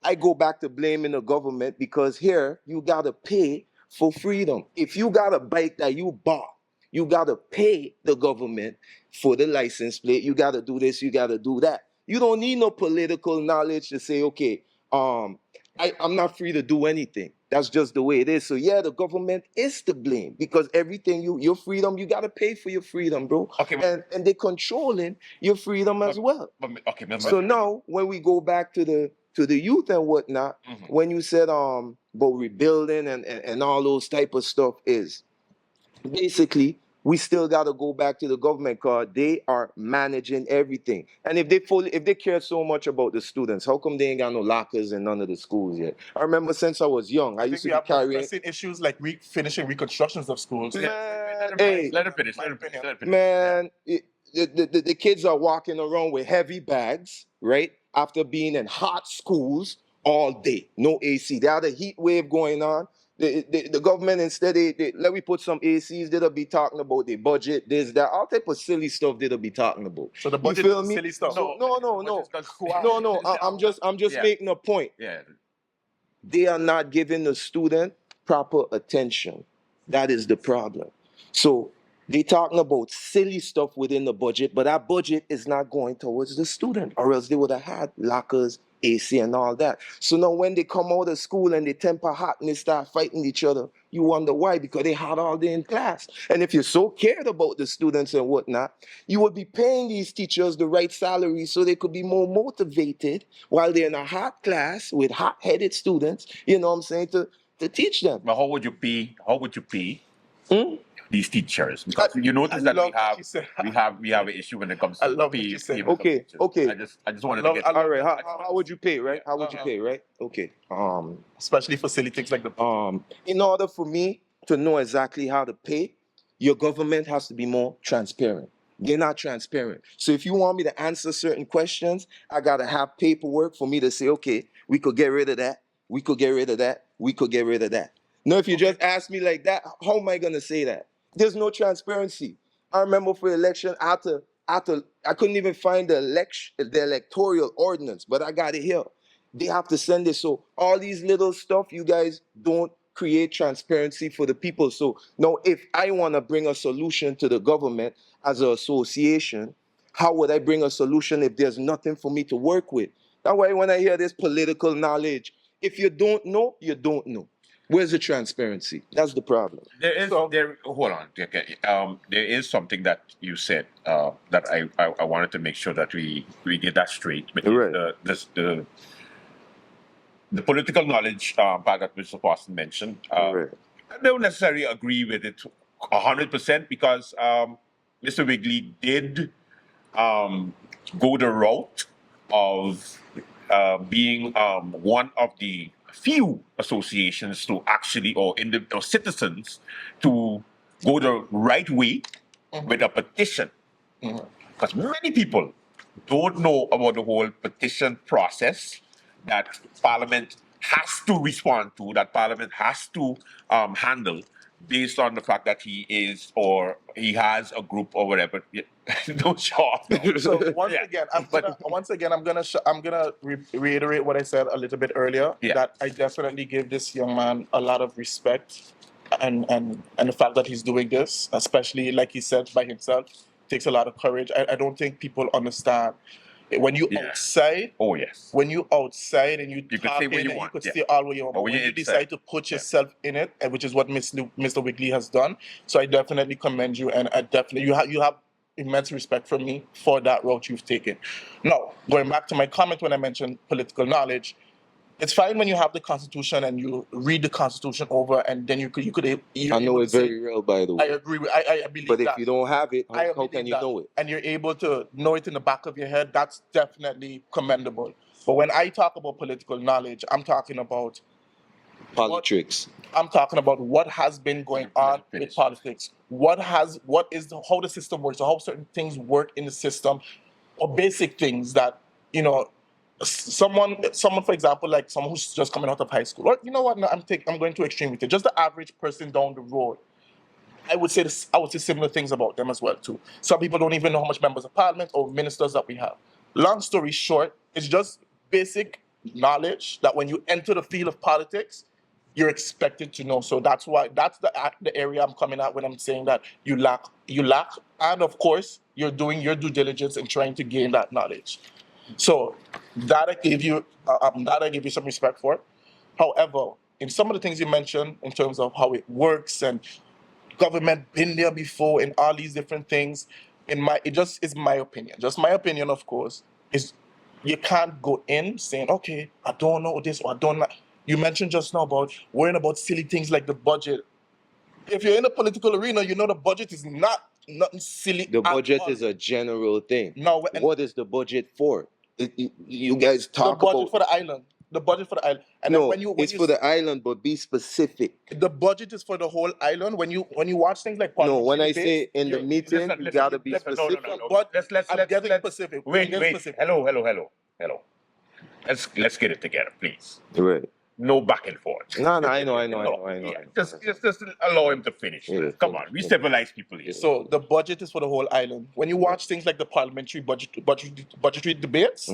I go back to blaming the government because here you gotta pay for freedom. If you got a bike that you bought, you gotta pay the government for the license plate. You gotta do this, you gotta do that. You don't need no political knowledge to say, okay, I'm not free to do anything. That's just the way it is. So yeah, the government is to blame because everything your freedom, you gotta pay for your freedom, bro. Okay, and they're controlling your freedom as well. So now when we go back to the youth and whatnot, when you said about rebuilding and all those type of stuff, is basically we still got to go back to the government because they are managing everything. And if they care so much about the students, how come they ain't got no lockers in none of the schools yet? I remember since I was young, I used to be carrying issues like finishing reconstructions of schools. Let him finish. Man, the kids are walking around with heavy bags, right? After being in hot schools all day, no AC. They had a heat wave going on. The government, instead, they let me put some ACs, they'll be talking about the budget, this, that, all type of silly stuff they'll be talking about. So the budget is silly stuff. No. I'm just making a point. Yeah. They are not giving the student proper attention. That is the problem. So they talking about silly stuff within the budget, but that budget is not going towards the student, or else they would have had lockers, AC, and all that. So now when they come out of school and they temper hot and they start fighting each other, you wonder why, because they hot all day in class. And if you're so cared about the students and whatnot, you would be paying these teachers the right salary so they could be more motivated while they're in a hot class with hot-headed students, you know what I'm saying, to teach them. But how would you pay these teachers? Because you notice that we have an issue when it comes to pay. Okay. I just wanted to get all right. How would you pay, right? How would you pay, right? Okay. Especially for silly things like the in order for me to know exactly how to pay, your government has to be more transparent. They're not transparent. So if you want me to answer certain questions, I gotta have paperwork for me to say, okay, we could get rid of that, we could get rid of that, we could get rid of that. Now, if you just ask me like that, how am I gonna say that? There's no transparency. I remember for election, I had to I couldn't even find the electoral ordinance, but I got it here. They have to send it. So all these little stuff, you guys don't create transparency for the people. So now if I want to bring a solution to the government as an association, how would I bring a solution if there's nothing for me to work with? That's why when I hear this political knowledge, if you don't know, you don't know. Where's the transparency? That's the problem. Hold on. Okay. There is something that you said that I wanted to make sure that we get that straight. But the political knowledge part that Mr. Parson mentioned, I don't necessarily agree with it 100% because Mr. Wigley did go the route of being one of the few associations to actually, or citizens to go the right way with a petition. Because many people don't know about the whole petition process that Parliament has to respond to, that Parliament has to handle based on the fact that he is or he has a group or whatever. No, sure. So once again, I'm gonna reiterate what I said a little bit earlier. That I definitely give this young man a lot of respect, and the fact that he's doing this, especially like he said by himself, takes a lot of courage. I don't think people understand. When you outside, when you outside and you talk in, you could say all what you want. But when you decide to put yourself in it, which is what Mr. Wigley has done, so I definitely commend you, and I definitely you have immense respect from me for that route you've taken. Now, going back to my comment when I mentioned political knowledge, it's fine when you have the Constitution and you read the Constitution over, and then you could. I know it's very real, by the way. I agree. I believe that. But if you don't have it, how can you know it? And you're able to know it in the back of your head. That's definitely commendable. But when I talk about political knowledge, I'm talking about politics. I'm talking about what has been going on with politics. How the system works, or how certain things work in the system, or basic things that someone, for example, like someone who's just coming out of high school, or you know what? No, I'm going to extreme with it. Just the average person down the road. I would say similar things about them as well too. Some people don't even know how much members of parliament or ministers that we have. Long story short, it's just basic knowledge that when you enter the field of politics, you're expected to know. So that's the area I'm coming at when I'm saying that you lack, and of course you're doing your due diligence and trying to gain that knowledge. So that I give you some respect for. However, in some of the things you mentioned in terms of how it works and government been there before and all these different things, it just is my opinion. Just my opinion, of course, is you can't go in saying, okay, I don't know this or I don't know. You mentioned just now about worrying about silly things like the budget. If you're in the political arena, you know the budget is nothing silly. The budget is a general thing. No, what is the budget for? You guys talk about the budget for the island. The budget for the island. And no, it's for the island, but be specific. The budget is for the whole island. When you watch things like no, when I say in the meeting, you gotta be specific. But let's specific. Wait. Hello. Let's get it together, please. Right. No back and forth. No, I know. Just allow him to finish. Yeah, Come on, we civilize people here. So the budget is for the whole island. When you watch things like the parliamentary budgetary debates,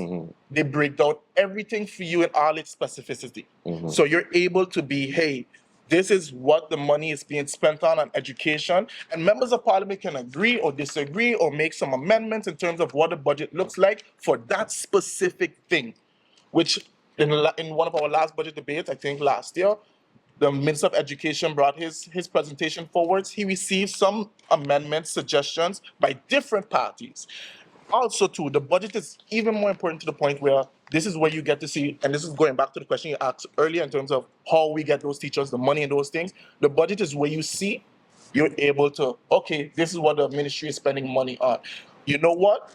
they break down everything for you in all its specificity. So you're able to be, hey, this is what the money is being spent on education, and members of parliament can agree or disagree or make some amendments in terms of what the budget looks like for that specific thing, which in one of our last budget debates, I think last year, the Minister of Education brought his presentation forwards. He received some amendments, suggestions by different parties. Also, too, the budget is even more important to the point where this is where you get to see, and this is going back to the question you asked earlier in terms of how we get those teachers, the money and those things. The budget is where you see you're able to, okay, this is what the ministry is spending money on. You know what?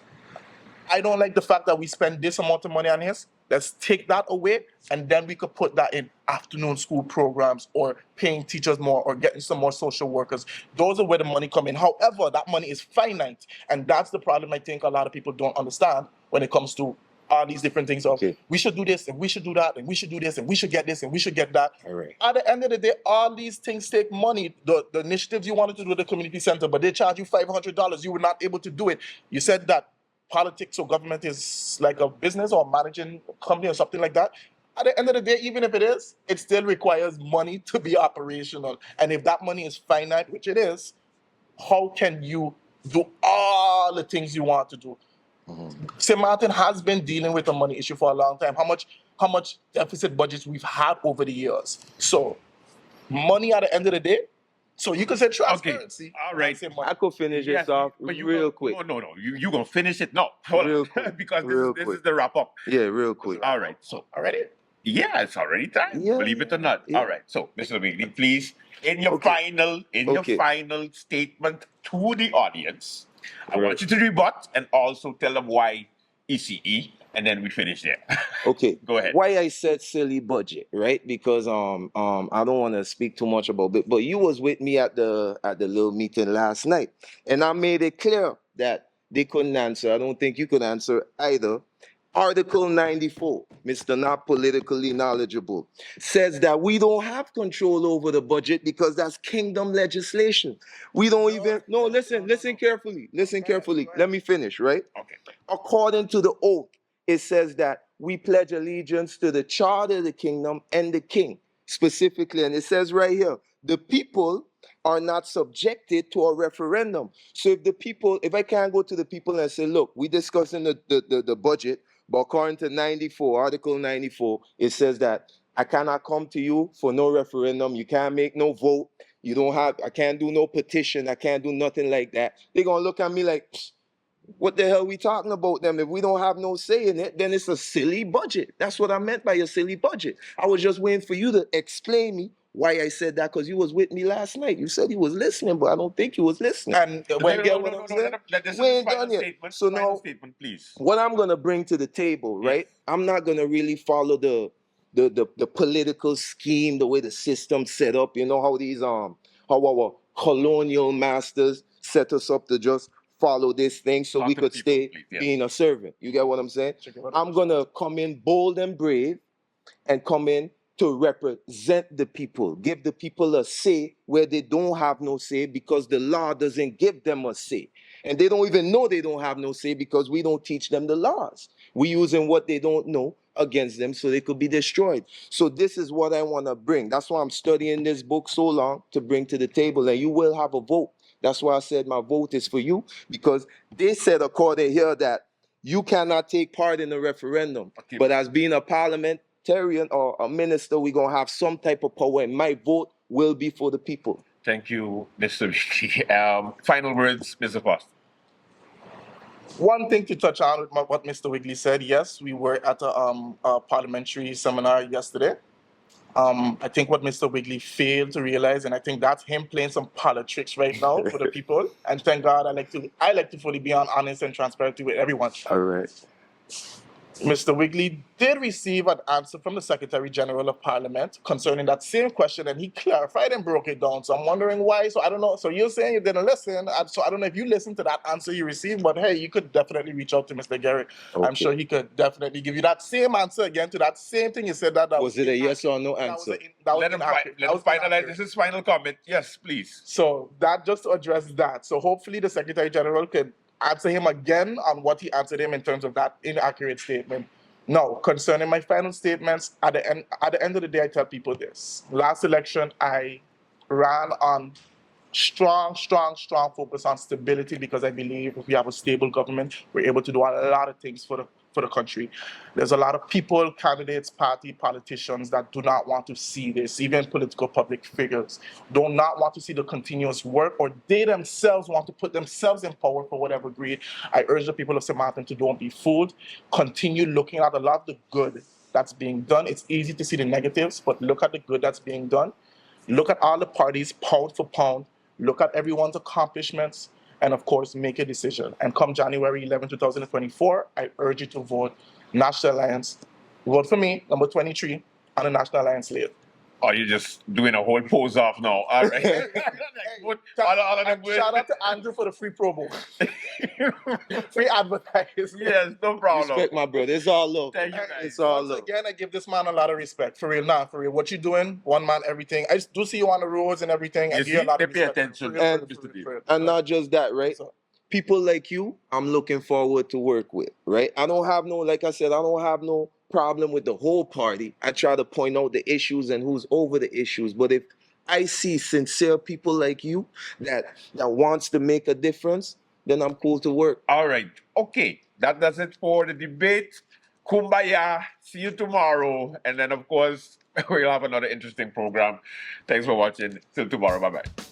I don't like the fact that we spend this amount of money on this. Let's take that away, and then we could put that in afternoon school programs or paying teachers more or getting some more social workers. Those are where the money come in. However, that money is finite, and that's the problem I think a lot of people don't understand when it comes to all these different things of we should do this and we should do that and we should do this and we should get this and we should get that. All right. At the end of the day, all these things take money. The initiatives you wanted to do at the community center, but they charge you $500. You were not able to do it. You said that politics or government is like a business or managing a company or something like that. At the end of the day, even if it is, it still requires money to be operational. And if that money is finite, which it is, how can you do all the things you want to do? St. Martin has been dealing with a money issue for a long time. How much deficit budgets we've had over the years. So money at the end of the day. So you can say transparency. All right. I could finish this off real quick. No. You gonna finish it? No. Real quick. Because this is the wrap up. Yeah, real quick. All right. So already? Yeah, it's already time. Yeah, believe it or not. yeah. All right. So, Mr. Wigley, please, in your final statement to the audience, I want you to rebut and also tell them why ECE, and then we finish there. Okay. Go ahead. Why I said silly budget, right? Because I don't want to speak too much about it, but you was with me at the little meeting last night, and I made it clear that they couldn't answer. I don't think you could answer either. Article 94, Mr. Not Politically Knowledgeable, says that we don't have control over the budget because that's kingdom legislation. We don't listen carefully. Listen carefully. Let me finish, right? Okay. According to the oath, it says that we pledge allegiance to the charter of the kingdom and the king, specifically. And it says right here, the people are not subjected to a referendum. So if I can't go to the people and say, look, we're discussing the budget, but according to 94, Article 94, it says that I cannot come to you for no referendum. You can't make no vote. I can't do no petition. I can't do nothing like that. They're going to look at me like, what the hell are we talking about them? If we don't have no say in it, then it's a silly budget. That's what I meant by a silly budget. I was just waiting for you to explain me why I said that, because you was with me last night. You said you was listening, but I don't think you was listening. And we ain't done yet. So now, statement, please. What I'm gonna bring to the table, right? I'm not gonna really follow the political scheme, the way the system's set up. You know how these how our colonial masters set us up to just follow this thing so we could stay being a servant. You get what I'm saying? I'm gonna come in bold and brave and come in to represent the people, give the people a say where they don't have no say because the law doesn't give them a say. And they don't even know they don't have no say because we don't teach them the laws. We're using what they don't know against them so they could be destroyed. So this is what I want to bring. That's why I'm studying this book so long, to bring to the table, and you will have a vote. That's why I said my vote is for you, because they said according here that you cannot take part in a referendum, but as being a parliamentarian or a minister, we're going to have some type of power, and my vote will be for the people. Thank you, Mr. Wigley. Final words, Mr. Foster. One thing to touch on with what Mr. Wigley said, yes, we were at a parliamentary seminar yesterday. I think what Mr. Wigley failed to realize, and I think that's him playing some politics right now for the people. And thank God, I like to fully be honest and transparent with everyone. All right. Mr. Wigley did receive an answer from the Secretary General of Parliament concerning that same question, and he clarified and broke it down. So I'm wondering why. So I don't know. So you're saying you didn't listen. So I don't know if you listened to that answer you received, but hey, you could definitely reach out to Mr. Garrett. Okay. I'm sure he could definitely give you that same answer again to that same thing you said. That was it a yes or no answer? Let him finalize. This is final comment. Yes, please. So that just to address that. So hopefully the Secretary General could answer him again on what he answered him in terms of that inaccurate statement. Now, concerning my final statements, at the end of the day, I tell people this. Last election, I ran on strong focus on stability, because I believe if we have a stable government, we're able to do a lot of things for the country. There's a lot of people, candidates, party, politicians that do not want to see this. Even political public figures do not want to see the continuous work, or they themselves want to put themselves in power for whatever greed. I urge the people of St. Martin to don't be fooled. Continue looking at a lot of the good that's being done. It's easy to see the negatives, but look at the good that's being done. Look at all the parties, pound for pound. Look at everyone's accomplishments, and of course, make a decision. And come January 11, 2024, I urge you to vote National Alliance. Vote for me, number 23, on the National Alliance slate. Or you just doing a whole pose off now? All right. all of them Shout out to Andrew for the free promo. Free advertise. Yes, no problem. Respect, my brother. It's all love. Thank you, guys. It's all Once love. again, I give this man a lot of respect. For real, for real. What you doing, one man, everything. I do see you on the roads and everything. I give you a lot of pay respect. attention. And not just that, right? People like you, I'm looking forward to work with, right? I don't have no, like I said, I don't have no problem with the whole party. I try to point out the issues and who's over the issues. But if I see sincere people like you that wants to make a difference, then I'm cool to work. All right. Okay. That does it for the debate. Kumbaya. See you tomorrow. And then, of course, we'll have another interesting program. Thanks for watching. Till tomorrow. Bye-bye.